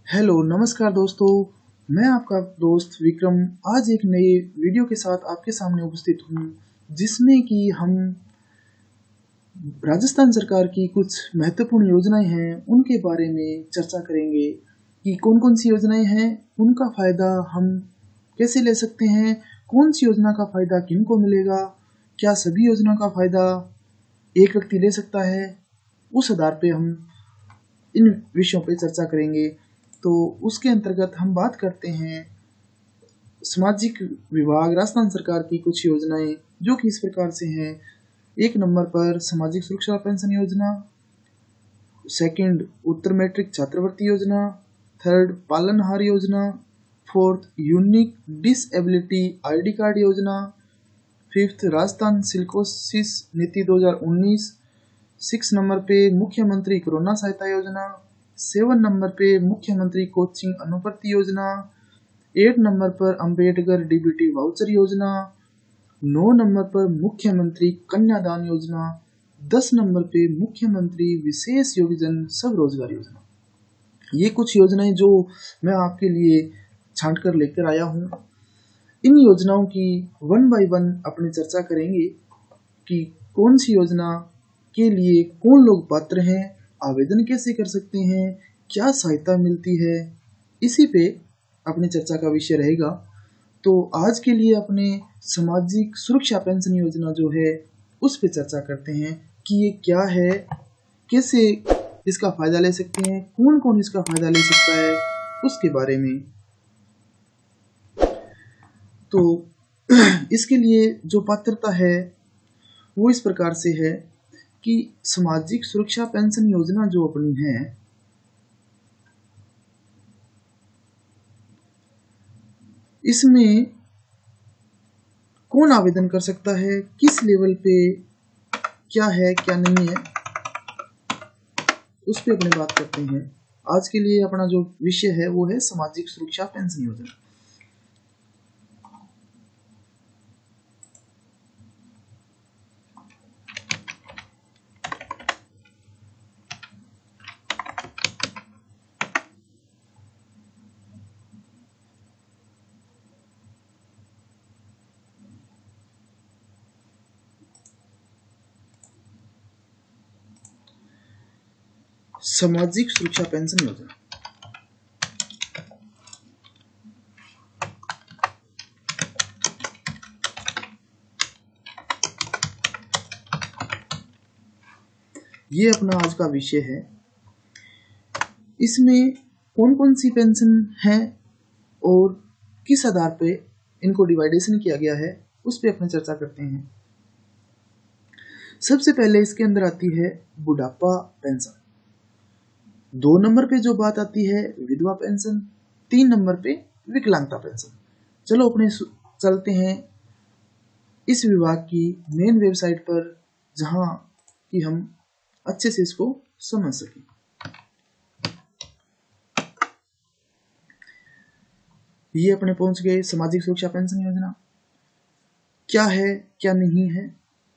Hello नमस्कार दोस्तों। मैं आपका दोस्त विक्रम आज एक नए वीडियो के साथ आपके सामने उपस्थित हूँ, जिसमें कि हम राजस्थान सरकार की कुछ महत्वपूर्ण योजनाएं हैं उनके बारे में चर्चा करेंगे कि कौन कौन सी योजनाएं हैं, उनका फ़ायदा हम कैसे ले सकते हैं, कौन सी योजना का फ़ायदा किन को मिलेगा, क्या सभी योजना का फ़ायदा एक व्यक्ति ले सकता है। उस आधार पे हम इन विषयों पे चर्चा करेंगे। तो उसके अंतर्गत हम बात करते हैं सामाजिक विभाग राजस्थान सरकार की कुछ योजनाएं जो कि इस प्रकार से हैं। एक नंबर पर सामाजिक सुरक्षा पेंशन योजना, सेकंड उत्तर मैट्रिक छात्रवृत्ति योजना, थर्ड पालनहार योजना, fourth unique disability ID card योजना, फिफ्थ राजस्थान सिलिकोसिस नीति 2019, 6 नंबर पे मुख्यमंत्री कोरोना सहायता योजना, 7 नंबर पे मुख्यमंत्री कोचिंग अनुपति योजना, 8 नंबर पर अंबेडकर डीबीटी वाउचर योजना, 9 नंबर पर मुख्यमंत्री कन्यादान योजना, 10 नंबर पे मुख्यमंत्री विशेष योगजन सब रोजगार योजना। ये कुछ योजनाएं जो मैं आपके लिए छांट कर लेकर आया हूँ। इन योजनाओं की वन बाय वन अपनी चर्चा करेंगे कि कौन सी योजना के लिए कौन लोग पात्र हैं, आवेदन कैसे कर सकते हैं, क्या सहायता मिलती है, इसी पे अपनी चर्चा का विषय रहेगा। तो आज के लिए अपने सामाजिक सुरक्षा पेंशन योजना जो है उस पे चर्चा करते हैं कि ये क्या है, कैसे इसका फ़ायदा ले सकते हैं, कौन कौन इसका फ़ायदा ले सकता है, उसके बारे में। तो इसके लिए जो पात्रता है वो इस प्रकार से है कि सामाजिक सुरक्षा पेंशन योजना जो अपनी है, इसमें कौन आवेदन कर सकता है, किस लेवल पे क्या है क्या नहीं है, उस पर अपनी बात करते हैं। आज के लिए अपना जो विषय है वो है सामाजिक सुरक्षा पेंशन योजना। सामाजिक सुरक्षा पेंशन योजना ये अपना आज का विषय है। इसमें कौन कौन सी पेंशन है और किस आधार पे इनको डिवाइडेशन किया गया है उस पर अपनी चर्चा करते हैं। सबसे पहले इसके अंदर आती है बुढ़ापा पेंशन, 2 नंबर पे जो बात आती है विधवा पेंशन, 3 नंबर पे विकलांगता पेंशन। चलो अपने चलते हैं इस विभाग की मेन वेबसाइट पर जहां कि हम अच्छे से इसको समझ सकें। ये अपने पहुंच गए सामाजिक सुरक्षा पेंशन योजना क्या है क्या नहीं है,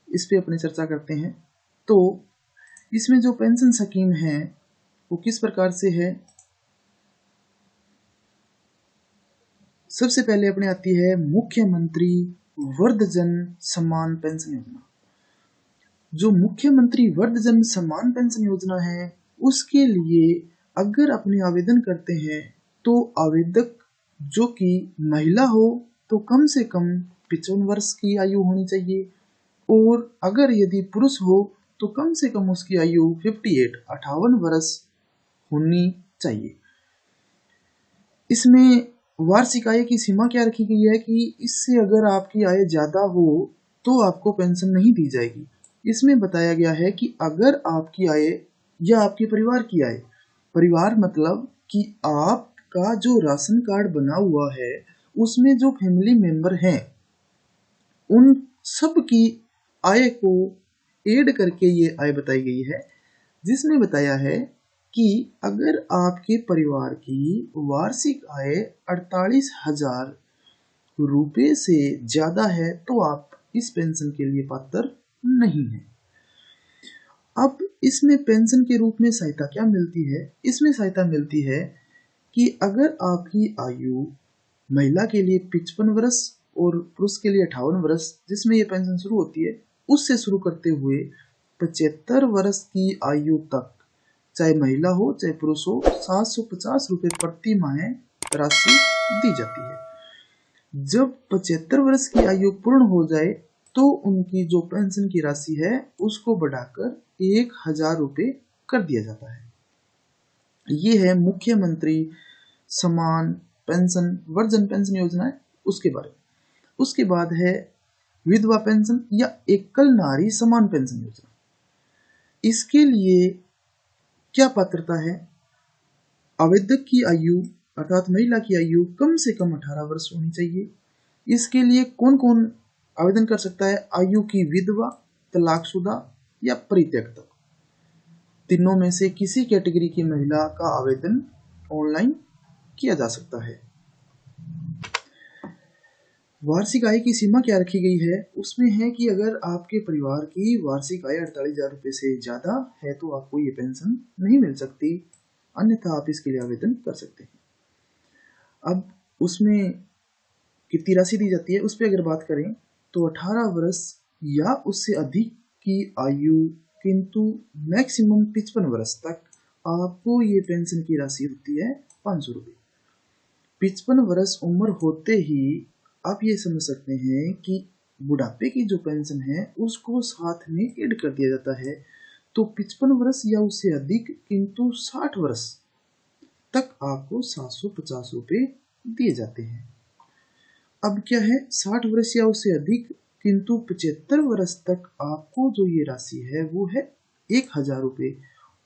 इस पे अपने चर्चा करते हैं। तो इसमें जो पेंशन स्कीम है वो किस प्रकार से है। सबसे पहले अपने आती है मुख्यमंत्री वृद्धजन सम्मान पेंशन योजना। जो मुख्यमंत्री वृद्धजन सम्मान पेंशन योजना है उसके लिए अगर अपने आवेदन करते हैं तो आवेदक जो कि महिला हो तो कम से कम 55 वर्ष की आयु होनी चाहिए, और अगर यदि पुरुष हो तो कम से कम उसकी आयु 58 वर्ष होनी चाहिए। इसमें वार्षिक आय की सीमा क्या रखी गई है कि इससे अगर आपकी आय ज़्यादा हो तो आपको पेंशन नहीं दी जाएगी। इसमें बताया गया है कि अगर आपकी आय या आपके परिवार की आय, परिवार मतलब कि आपका जो राशन कार्ड बना हुआ है उसमें जो फैमिली मेंबर हैं उन सब की आय को ऐड करके ये आय बताई गई है, जिसमें बताया है कि अगर आपके परिवार की वार्षिक आय 48,000 रुपये से ज़्यादा है तो आप इस पेंशन के लिए पात्र नहीं हैं। अब इसमें पेंशन के रूप में सहायता क्या मिलती है। इसमें सहायता मिलती है कि अगर आपकी आयु महिला के लिए 55 वर्ष और पुरुष के लिए 58 वर्ष जिसमें ये पेंशन शुरू होती है, उससे शुरू करते हुए 75 वर्ष की आयु तक, चाहे महिला हो चाहे पुरुष हो, 750 रुपये प्रति माह राशि दी जाती है। जब 75 वर्ष की आयु पूर्ण हो जाए तो उनकी जो पेंशन की राशि है उसको बढ़ाकर 1000 रुपये कर दिया जाता है। ये है मुख्यमंत्री समान पेंशन वर्जन पेंशन योजना है उसके बारे में। उसके बाद है विधवा पेंशन या एकल नारी समान पेंशन योजना। इसके लिए क्या पात्रता है? आवेदक की आयु अर्थात महिला की आयु कम से कम 18 वर्ष होनी चाहिए। इसके लिए कौन कौन आवेदन कर सकता है? आयु की विधवा, तलाकशुदा या परित्यक्ता, तीनों में से किसी कैटेगरी की महिला का आवेदन ऑनलाइन किया जा सकता है। वार्षिक आय की सीमा क्या रखी गई है? उसमें है कि अगर आपके परिवार की वार्षिक आय 48,000 रुपये से ज़्यादा है तो आपको ये पेंशन नहीं मिल सकती, अन्यथा आप इसके लिए आवेदन कर सकते हैं। अब उसमें कितनी राशि दी जाती है उस पर अगर बात करें तो 18 वर्ष या उससे अधिक की आयु किंतु मैक्सिमम 55 वर्ष तक आपको ये पेंशन की राशि होती है 500 रुपये। 55 वर्ष उम्र होते ही आप ये समझ सकते हैं कि बुढ़ापे की जो पेंशन है उसको साथ में ऐड कर दिया जाता है, तो 55 वर्ष या उससे अधिक किंतु 60 वर्ष तक आपको 750 रुपये दिए जाते हैं। अब क्या है, 60 वर्ष या उससे अधिक किंतु 75 वर्ष तक आपको जो ये राशि है वो है 1000 रुपये,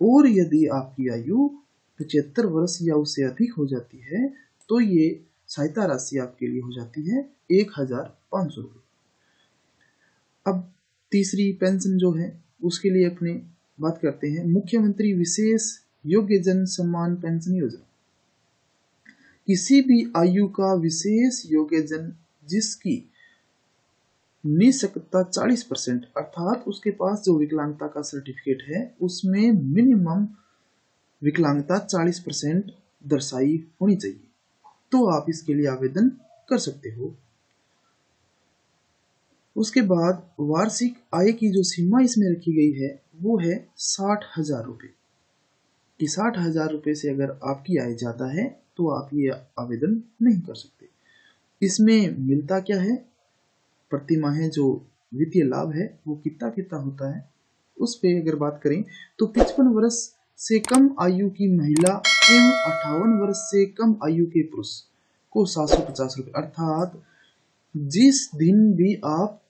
और यदि आपकी आयु 75 वर्ष या उससे अधिक हो जाती है तो ये सहायता राशि आपके लिए हो जाती है 1500 रुपये। अब तीसरी पेंशन जो है उसके लिए अपने बात करते हैं, मुख्यमंत्री विशेष योग्यजन सम्मान पेंशन योजना। किसी भी आयु का विशेष योग्यजन जिसकी निःशक्तता 40% अर्थात उसके पास जो विकलांगता का सर्टिफिकेट है उसमें मिनिमम विकलांगता 40% दर्शाई होनी चाहिए, तो आप इसके लिए आवेदन कर सकते हो। उसके बाद वार्षिक आय की जो सीमा इसमें रखी गई है वो है 60,000 रुपये, कि 60,000 रुपये से अगर आपकी आय ज़्यादा है तो आप ये आवेदन नहीं कर सकते। इसमें मिलता क्या है, प्रति माह जो वित्तीय लाभ है वो कितना कितना होता है उस पर अगर बात करें तो 55 वर्ष से कम आयु की महिला एवं 58 वर्ष से कम आयु के पुरुष को 750 रुपये, अर्थात जिस दिन भी आप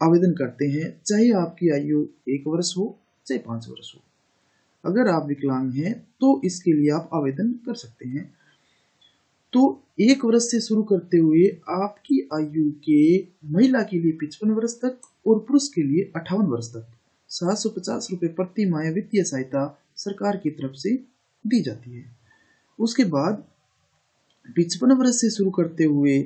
आवेदन करते हैं चाहे आपकी आयु 1 वर्ष हो चाहे 5 वर्ष हो, अगर आप विकलांग हैं तो इसके लिए आप आवेदन कर सकते हैं। तो 1 वर्ष से शुरू करते हुए आपकी आयु के महिला के लिए 55 वर्ष तक और पुरुष के लिए 58 वर्ष तक 750 रुपये प्रति माह वित्तीय सहायता सरकार की तरफ से दी जाती है। उसके बाद 55 वर्ष से शुरू करते हुए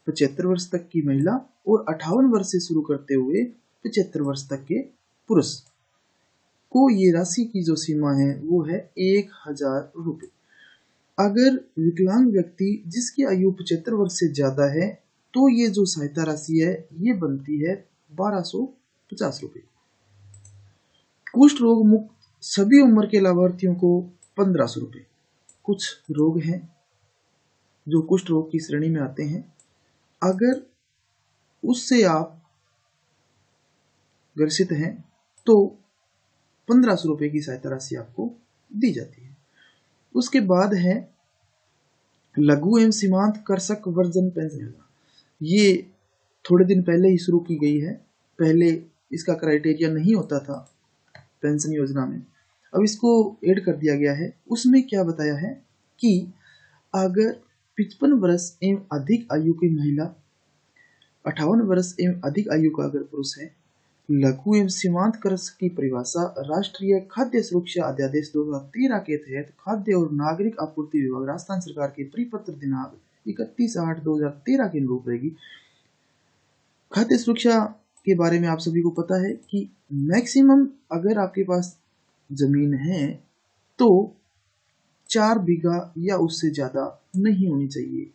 75 वर्ष तक की महिला और 58 वर्ष से शुरू करते हुए 75 वर्ष तक के पुरुष को ये राशि की जो सीमा है वो है 1000 रुपये। अगर विकलांग व्यक्ति जिसकी आयु 75 वर्ष से ज़्यादा है तो ये जो सहायता राशि है ये बनती है 1250 रुपये। कुष्ठ रोग मुक्त सभी उम्र के लाभार्थियों को 1500 रुपये। कुछ रोग हैं जो कुष्ठ रोग की श्रेणी में आते हैं, अगर उससे आप ग्रसित हैं तो 1500 रुपये की सहायता राशि आपको दी जाती है। उसके बाद है लघु एवं सीमांत कृषक वर्जन पेंशन योजना। ये थोड़े दिन पहले ही शुरू की गई है, पहले इसका क्राइटेरिया नहीं होता था पेंशन योजना में, अब इसको ऐड कर दिया गया है। उसमें क्या बताया है कि अगर 55 वर्ष एवं अधिक आयु की महिला, 58 वर्ष एवं अधिक आयु का अगर पुरुष है, लघु एवं सीमांत कृषक की परिभाषा राष्ट्रीय खाद्य सुरक्षा अध्यादेश 2013 के तहत खाद्य और नागरिक आपूर्ति विभाग राजस्थान सरकार के परिपत्र दिनांक 31/8/2013 के अनुरूप रहेगी। खाद्य सुरक्षा के बारे में आप सभी को पता है कि मैक्सिमम अगर आपके पास जमीन है तो 4 बीघा या उससे ज़्यादा नहीं होनी चाहिए,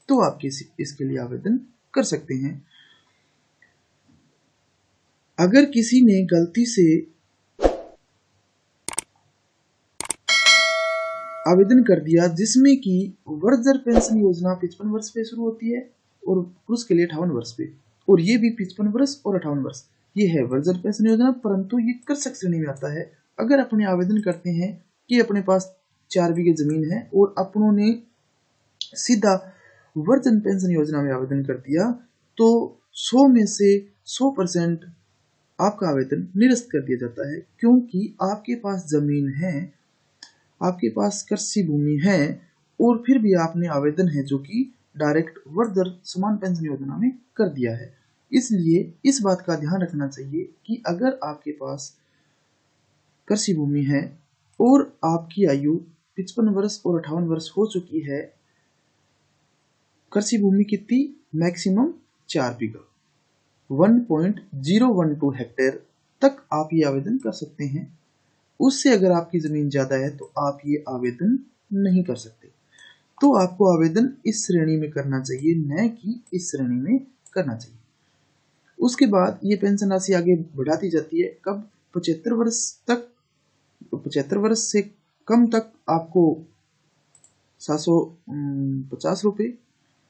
तो आप इसके लिए आवेदन कर सकते हैं। अगर किसी ने गलती से आवेदन कर दिया जिसमें कि वर्जर पेंशन योजना 55 वर्ष पे शुरू होती है और पुरुष के लिए 58 वर्ष पे, और ये भी 55 वर्ष और 58 वर्ष, ये है वर्जर पेंशन योजना, परंतु ये कृषक श्रेणी में आता है। अगर अपने आवेदन करते हैं कि अपने पास 4 बीघे जमीन है और अपनों ने सीधा वर्जन पेंशन योजना में आवेदन कर दिया, तो 100 में से 100% आपका आवेदन निरस्त कर दिया जाता है, क्योंकि आपके पास जमीन है, आपके पास कृषि भूमि है और फिर भी आपने आवेदन है जो कि डायरेक्ट वर्जर समान पेंशन योजना में कर दिया है। इसलिए इस बात का ध्यान रखना चाहिए कि अगर आपके पास कृषि भूमि है और आपकी आयु 55 वर्ष और 58 वर्ष हो चुकी है, कृषि भूमि कितनी, मैक्सिमम 4 बीघा 1.012 हेक्टेयर तक आप ये आवेदन कर सकते हैं। उससे अगर आपकी जमीन ज्यादा है तो आप ये आवेदन नहीं कर सकते। तो आपको आवेदन इस श्रेणी में करना चाहिए, न कि इस श्रेणी में करना चाहिए। उसके बाद ये पेंशन राशि आगे बढ़ाती जाती है। कब, 75 वर्ष तक, 75 वर्ष से कम तक आपको 750 रुपये,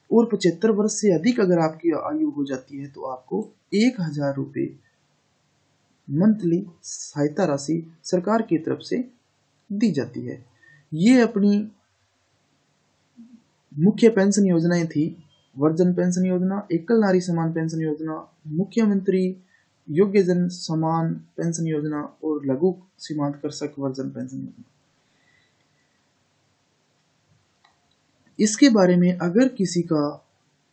और 75 वर्ष से अधिक अगर आपकी आयु हो जाती है तो आपको 1000 रुपये मंथली सहायता राशि सरकार की तरफ से दी जाती है। ये अपनी मुख्य पेंशन योजनाएं थी। वर्जन पेंशन योजना, एकल नारी समान पेंशन योजना, मुख्यमंत्री योग्य जन समान पेंशन योजना और लघु सीमांत कृषक वर्जन पेंशन योजना। इसके बारे में अगर किसी का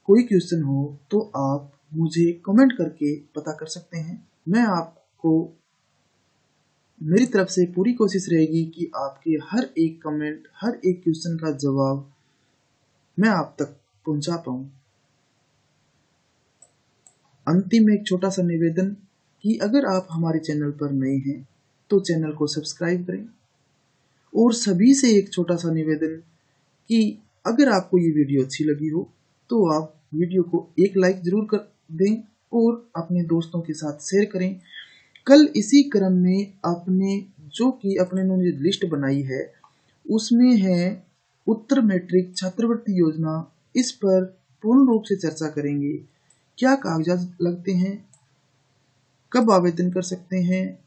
कोई क्वेश्चन हो तो आप मुझे कमेंट करके पता कर सकते हैं। मैं आपको, मेरी तरफ से पूरी कोशिश रहेगी कि आपके हर एक कमेंट, हर एक क्वेश्चन का जवाब मैं आप तक पहुंचा पाऊं। अंतिम में एक छोटा सा निवेदन कि अगर आप हमारे चैनल पर नए हैं तो चैनल को सब्सक्राइब करें, और सभी से एक छोटा सा निवेदन कि अगर आपको ये वीडियो अच्छी लगी हो तो आप वीडियो को एक लाइक जरूर कर दें और अपने दोस्तों के साथ शेयर करें। कल इसी क्रम में अपने ने लिस्ट बनाई है उसमें है उत्तर मैट्रिक छात्रवृत्ति योजना। इस पर पूर्ण रूप से चर्चा करेंगे। क्या कागजात लगते हैं, कब आवेदन कर सकते हैं,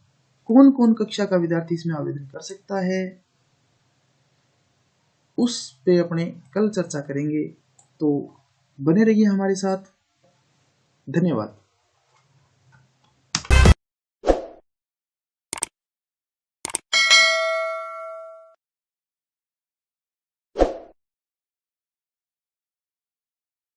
कौन कौन कक्षा का विद्यार्थी इसमें आवेदन कर सकता है, उस पे अपने कल चर्चा करेंगे। तो बने रहिए हमारे साथ। धन्यवाद।